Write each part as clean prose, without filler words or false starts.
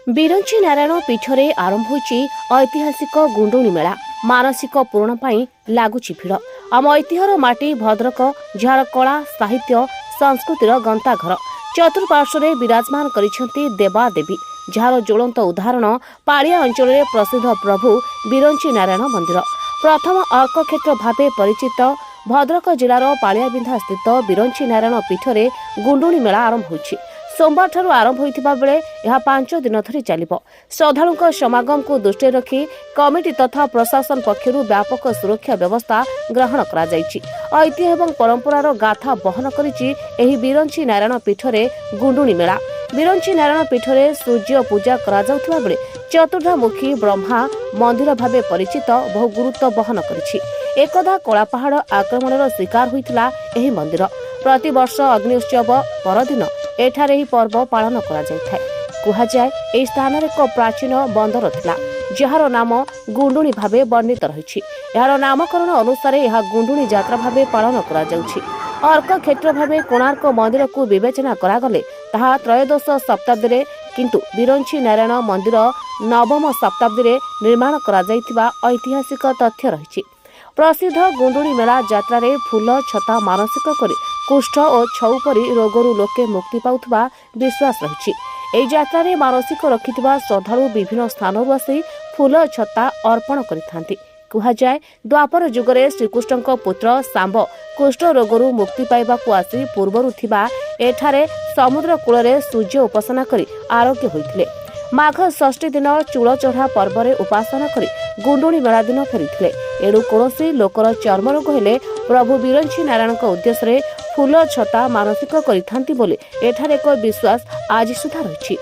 ବିରଞ୍ଚି ନାରାୟଣ ପୀଠରେ ଆରମ୍ଭ ହୋଇଛି ଐତିହାସିକ ଗୁଣ୍ଡୁଣି ମେଳା। ମାନସିକ ପୂରଣ ପାଇଁ ଲାଗୁଛି ଭିଡ଼। ଆମ ଐତିହ୍ୟର ମାଟି ଭଦ୍ରକ, ଯାହାର କଳା, ସାହିତ୍ୟ, ସଂସ୍କୃତିର ଗନ୍ତାଘର। ଚତୁଃପାର୍ଶ୍ୱରେ ବିରାଜମାନ କରିଛନ୍ତି ଦେବାଦେବୀ, ଯାହାର ଜ୍ୱଳନ୍ତ ଉଦାହରଣ ପାଳିଆ ଅଞ୍ଚଳରେ ପ୍ରସିଦ୍ଧ ପ୍ରଭୁ ବିରଞ୍ଚି ନାରାୟଣ ମନ୍ଦିର। ପ୍ରଥମ ଅର୍କକ୍ଷେତ୍ର ଭାବେ ପରିଚିତ ଭଦ୍ରକ ଜିଲ୍ଲାର ପାଳିଆବିନ୍ଧା ସ୍ଥିତ ବିରଞ୍ଚି ନାରାୟଣ ପୀଠରେ ଗୁଣ୍ଡୁଣି ମେଳା ଆରମ୍ଭ ହୋଇଛି। ସୋମବାରଠାରୁ ଆରମ୍ଭ ହୋଇଥିବା ବେଳେ ଏହା 5 ଦିନ ଧରି ଚାଲିବ। ଶ୍ରଦ୍ଧାଳୁଙ୍କ ସମାଗମକୁ ଦୃଷ୍ଟିରେ ରଖି କମିଟି ତଥା ପ୍ରଶାସନ ପକ୍ଷରୁ ବ୍ୟାପକ ସୁରକ୍ଷା ବ୍ୟବସ୍ଥା ଗ୍ରହଣ କରାଯାଇଛି। ଐତିହ୍ୟ ଏବଂ ପରମ୍ପରାର ଗାଥା ବହନ କରିଛି ଏହି ବିରଞ୍ଚି ନାରାୟଣ ପୀଠରେ ଗୁଣ୍ଡୁଣି ମେଳା। ବିରଞ୍ଚି ନାରାୟଣ ପୀଠରେ ସୂର୍ଯ୍ୟ ପୂଜା କରାଯାଉଥିବା ବେଳେ ଚତୁର୍ଦ୍ଧାମୁଖୀ ବ୍ରହ୍ମା ମନ୍ଦିର ଭାବେ ପରିଚିତ ବହୁ ଗୁରୁତ୍ୱ ବହନ କରିଛି। ଏକଦା କଳାପାହାଡ଼ ଆକ୍ରମଣର ଶିକାର ହୋଇଥିଲା ଏହି ମନ୍ଦିର। ପ୍ରତିବର୍ଷ ଅଗ୍ନି ଉତ୍ସବ ପରଦିନ ଏଠାରେ ଏହି ପର୍ବ ପାଳନ କରାଯାଇଥାଏ। କୁହାଯାଏ ଏହି ସ୍ଥାନରେ ଏକ ପ୍ରାଚୀନ ବନ୍ଦର ଥିଲା, ଯାହାର ନାମ ଗୁଣ୍ଡୁଣି ଭାବେ ବର୍ଣ୍ଣିତ ରହିଛି। ଏହାର ନାମକରଣ ଅନୁସାରେ ଏହା ଗୁଣ୍ଡୁଣି ଯାତ୍ରା ଭାବେ ପାଳନ କରାଯାଉଛି। ଅର୍କକ୍ଷେତ୍ର ଭାବେ କୋଣାର୍କ ମନ୍ଦିରକୁ ବିବେଚନା କରାଗଲେ ତାହା ତ୍ରୟୋଦଶ ଶତାବ୍ଦୀରେ, କିନ୍ତୁ ବିରଞ୍ଚି ନାରାୟଣ ମନ୍ଦିର ନବମ ଶତାବ୍ଦୀରେ ନିର୍ମାଣ କରାଯାଇଥିବା ଐତିହାସିକ ତଥ୍ୟ ରହିଛି। ପ୍ରସିଦ୍ଧ ଗୁଣ୍ଡୁଣି ମେଳା ଯାତ୍ରାରେ ଫୁଲ ଛତା ମାନସିକ କରି କୁଷ୍ଠ ଓ ଛଉ ପରି ରୋଗରୁ ଲୋକେ ମୁକ୍ତି ପାଉଥିବା ବିଶ୍ୱାସ ରହିଛି। ଏହି ଯାତ୍ରାରେ ମାନସିକ ରଖିଥିବା ଶ୍ରଦ୍ଧାଳୁ ବିଭିନ୍ନ ସ୍ଥାନରୁ ଆସି ଫୁଲ ଛତା ଅର୍ପଣ କରିଥାନ୍ତି। କୁହାଯାଏ ଦ୍ୱାପର ଯୁଗରେ ଶ୍ରୀକୃଷ୍ଣଙ୍କ ପୁତ୍ର ଶାମ୍ବ କୁଷ୍ଠ ରୋଗରୁ ମୁକ୍ତି ପାଇବାକୁ ଆସି ପୂର୍ବରୁ ଥିବା ଏଠାରେ ସମୁଦ୍ର କୂଳରେ ସୂର୍ଯ୍ୟ ଉପାସନା କରି ଆରୋଗ୍ୟ ହୋଇଥିଲେ। ମାଘ ଷଷ୍ଠୀ ଦିନ ଚୂଳ ଚଢ଼ା ପର୍ବରେ ଉପାସନା କରି ଗୁଣ୍ଡୁଣି ମେଳା ଦିନ ଫେରିଥିଲେ। ଏଣୁ କୌଣସି ଲୋକର ଚର୍ମରୋଗ ହେଲେ ପ୍ରଭୁ ବିରଞ୍ଚି ନାରାୟଣଙ୍କ ଉଦ୍ଦେଶ୍ୟରେ ଫୁଲ ଛତା ମାନସିକ କରିଥାନ୍ତି ବୋଲି ଏଠାରେ ଏକ ବିଶ୍ୱାସ ଆଜି ସୁଦ୍ଧା ରହିଛି।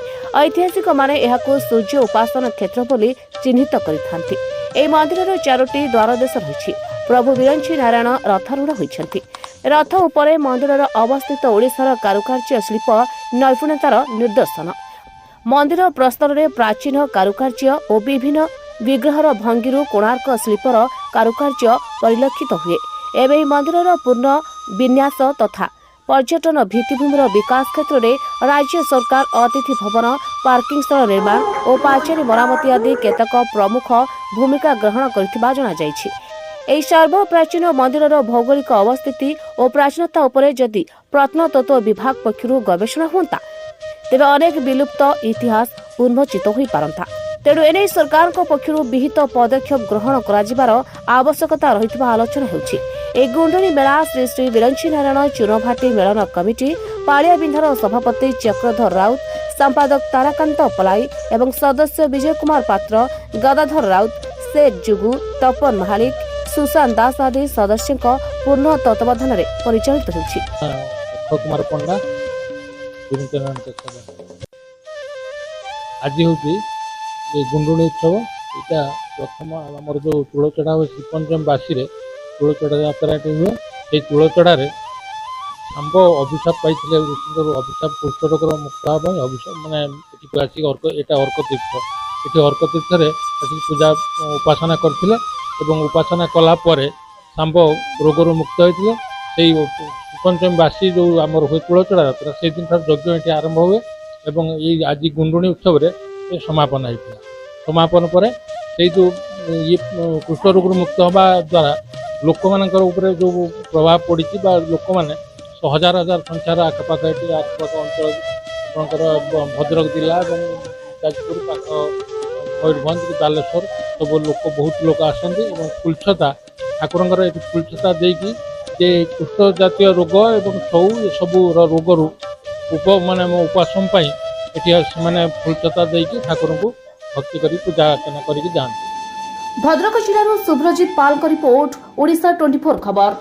ଐତିହାସିକମାନେ ଏହାକୁ ସୂର୍ଯ୍ୟ ଉପାସନା କ୍ଷେତ୍ର ବୋଲି ଚିହ୍ନିତ କରିଥାନ୍ତି। ଏହି ମନ୍ଦିରର 4ଟି ଦ୍ୱାରଦେଶ ରହିଛି। ପ୍ରଭୁ ବିରଞ୍ଚି ନାରାୟଣ ରଥାରୂଢ଼ ହୋଇଛନ୍ତି। ରଥ ଉପରେ ମନ୍ଦିରର ଅବସ୍ଥିତ ଓଡ଼ିଶାର କାରୁକାର୍ଯ୍ୟ ଶିଳ୍ପ ନୈପୁଣ୍ୟତାର ନିଦର୍ଶନ। ମନ୍ଦିର ପ୍ରସ୍ତରରେ ପ୍ରାଚୀନ କାରୁକାର୍ଯ୍ୟ ଓ ବିଭିନ୍ନ ବିଗ୍ରହର ଭଙ୍ଗୀରୁ କୋଣାର୍କ ଶିଳ୍ପର କାରୁକାର୍ଯ୍ୟ ପରିଲକ୍ଷିତ ହୁଏ। ଏବେ ଏହି ମନ୍ଦିରର ପୂର୍ଣ୍ଣ ବିନ୍ୟାସ ତଥା ପର୍ଯ୍ୟଟନ ଭିତ୍ତିଭୂମିର ବିକାଶ କ୍ଷେତ୍ରରେ ରାଜ୍ୟ ସରକାର ଅତିଥି ଭବନ, ପାର୍କିଂ ସ୍ଥଳ ନିର୍ମାଣ ଓ ପାଚେରୀ ମରାମତି ଆଦି କେତେକ ପ୍ରମୁଖ ଭୂମିକା ଗ୍ରହଣ କରିଥିବା ଜଣାଯାଇଛି। ଏହି ସର୍ବପ୍ରାଚୀନ ମନ୍ଦିରର ଭୌଗୋଳିକ ଅବସ୍ଥିତି ଓ ପ୍ରାଚୀନତା ଉପରେ ଯଦି ପ୍ରତ୍ନତତ୍ତ୍ୱ ବିଭାଗ ପକ୍ଷରୁ ଗବେଷଣା ହୁଅନ୍ତା, ତେବେ ଅନେକ ବିଲୁପ୍ତ ଇତିହାସ ଉନ୍ମୋଚିତ ହୋଇପାରନ୍ତା। ତେଣୁ ଏନେଇ ସରକାରଙ୍କ ପକ୍ଷରୁ ବିହିତ ପଦକ୍ଷେପ ଗ୍ରହଣ କରାଯିବାର ଆବଶ୍ୟକତା ରହିଥିବା ଆଲୋଚନା ହେଉଛି। ଏହି ଗୁଣ୍ଡୁଣି ମେଳା ଶ୍ରୀ ଶ୍ରୀ ବିରଞ୍ଚି ନାରାୟଣ ଚୂନଭାଟି ମେଳନ କମିଟି, ପାଳିଆବିନ୍ଧାର ସଭାପତି ଚକ୍ରଧର ରାଉତ, ସମ୍ପାଦକ ତାରାକାନ୍ତ ପଲାଇ ଏବଂ ସଦସ୍ୟ ବିଜୟ କୁମାର ପାତ୍ର, ଗଦାଧର ରାଉତ, ଶେଖ ଯୁଗୁ, ତପନ ମହାଳିକ, ସୁଶାନ୍ତ ଦାସ ଆଦି ସଦସ୍ୟଙ୍କ ପୂର୍ଣ୍ଣ ତତ୍ତ୍ୱାବଧାନରେ ପରିଚାଳିତ ହେଉଛି। ଆଜି ହେଉଛି ଗୁଣ୍ଡୁଣି ଉତ୍ସବ। ଏଇଟା ପ୍ରଥମ ଆମର ଯେଉଁ ଚୂଳଚଢ଼ା ହୁଏ ଶ୍ରୀପଞ୍ଚମ ବାସୀରେ ଚୂଳଚଢ଼ା ଯାତ୍ରାଟି ହୁଏ। ସେଇ ଚୂଳଚଢ଼ାରେ ଶାମ୍ବ ଅଭିଶାପ ପାଇଥିଲେ, ଋଷିଙ୍କର ଅଭିଶାପ କୁଷ୍ଠ ରୋଗର ମୁକ୍ତ ହେବା ପାଇଁ ଅଭିଶାପ ମାନେ ଏଠିକୁ ଆସିକି ଏଇଟା ଅର୍କ ତୀର୍ଥ। ଏଠି ଅର୍କ ତୀର୍ଥରେ ଆସିକି ପୂଜା ଉପାସନା କରିଥିଲେ ଏବଂ ଉପାସନା କଲା ପରେ ଶାମ୍ବ ରୋଗରୁ ମୁକ୍ତ ହୋଇଥିଲେ। ସେଇ ଶ୍ରୀପଞ୍ଚମ ବାସୀ ଯେଉଁ ଆମର ହୁଏ ଚୂଳଚଢ଼ା ଯାତ୍ରା, ସେଇଦିନଠାରୁ ଯଜ୍ଞ ଏଠି ଆରମ୍ଭ ହୁଏ ଏବଂ ଏଇ ଆଜି ଗୁଣ୍ଡୁଣି ଉତ୍ସବରେ ସମାପନ ହେଇଥିଲା। ସମାପନ ପରେ ସେଇ ଯେଉଁ କୁଷ୍ଠ ରୋଗରୁ ମୁକ୍ତ ହେବା ଦ୍ୱାରା ଲୋକମାନଙ୍କର ଉପରେ ଯେଉଁ ପ୍ରଭାବ ପଡ଼ିଛି ବା ଲୋକମାନେ ହଜାର ହଜାର ସଂଖ୍ୟାର ଆଖପାଖ ଏଠି ଆଖପାଖ ଅଞ୍ଚଳ ଆପଣଙ୍କର ଭଦ୍ରକ ଜିଲ୍ଲା ଏବଂ ଯାଜପୁର ପାଖ ମୟୂରଭଞ୍ଜ, ବାଲେଶ୍ୱର ସବୁ ଲୋକ ବହୁତ ଲୋକ ଆସନ୍ତି ଏବଂ ଫୁଲଛତା ଠାକୁରଙ୍କର ଏଠି ଫୁଲଛତା ଦେଇକି ଯେ କୁଷ୍ଠ ଜାତୀୟ ରୋଗ ଏବଂ ଛଉ ଏସବୁର ରୋଗରୁ ଉପାସନ ପାଇଁ ଏଠି ସେମାନେ ଫୁଲଛତା ଦେଇକି ଠାକୁରଙ୍କୁ ଭକ୍ତି କରି ପୂଜା ଅର୍ଚ୍ଚନା କରିକି ଯାଆନ୍ତି। ଭଦ୍ରକ ଜିଲ୍ଲାରୁ ସୁବ୍ରଜିତ ପାଲଙ୍କ ରିପୋର୍ଟ, ଓଡ଼ିଶା 24 ଖବର।